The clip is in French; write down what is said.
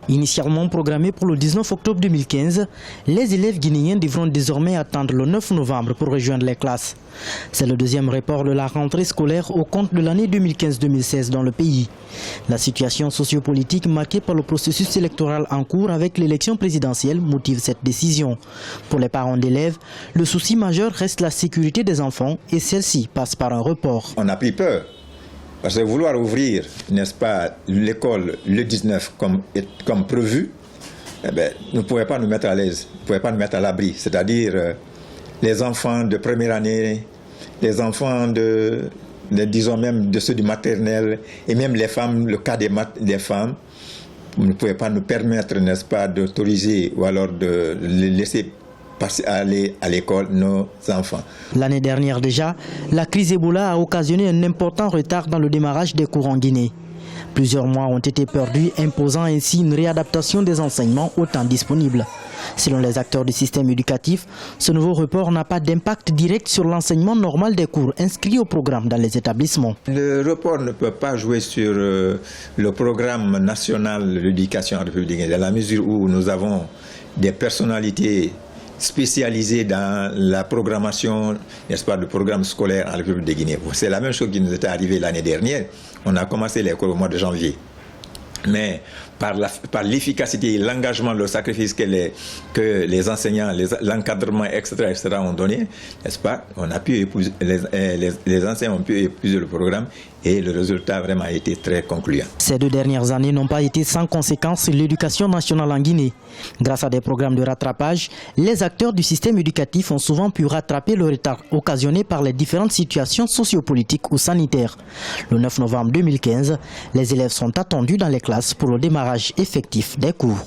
Initialement programmé pour le 19 octobre 2015, les élèves guinéens devront désormais attendre le 9 novembre pour rejoindre les classes. C'est le deuxième report de la rentrée scolaire au compte de l'année 2015-2016 dans le pays. La situation sociopolitique marquée par le processus électoral en cours avec l'élection présidentielle motive cette décision. Pour les parents d'élèves, le souci majeur reste la sécurité des enfants et celle-ci passe par un report. On a pris peur. Parce que vouloir ouvrir, n'est-ce pas, l'école le 19 comme prévu, eh bien, nous ne pouvons pas nous mettre à l'aise, nous ne pouvons pas nous mettre à l'abri. C'est-à-dire les enfants de première année, les enfants disons même de ceux du maternel, et même les femmes, le cas des femmes, vous ne pouvez pas nous permettre, n'est-ce pas, d'autoriser ou alors de les laisser aller à l'école nos enfants. L'année dernière déjà, la crise Ebola a occasionné un important retard dans le démarrage des cours en Guinée. Plusieurs mois ont été perdus, imposant ainsi une réadaptation des enseignements au temps disponible. Selon les acteurs du système éducatif, ce nouveau report n'a pas d'impact direct sur l'enseignement normal des cours inscrits au programme dans les établissements. Le report ne peut pas jouer sur le programme national de l'éducation en République guinéenne, dans la mesure où nous avons des personnalités spécialisés dans la programmation, n'est-ce pas, du programme scolaire en République de Guinée. C'est la même chose qui nous était arrivée l'année dernière. On a commencé les cours au mois de janvier. Mais par l'efficacité et l'engagement, le sacrifice que les enseignants, l'encadrement, etc., ont donné, n'est-ce pas, on a pu épouser, les enseignants ont pu épouser le programme et le résultat vraiment a été très concluant. Ces 2 dernières années n'ont pas été sans conséquence sur l'éducation nationale en Guinée. Grâce à des programmes de rattrapage, les acteurs du système éducatif ont souvent pu rattraper le retard occasionné par les différentes situations sociopolitiques ou sanitaires. Le 9 novembre 2015, les élèves sont attendus dans les classes pour le démarrage effectif des cours.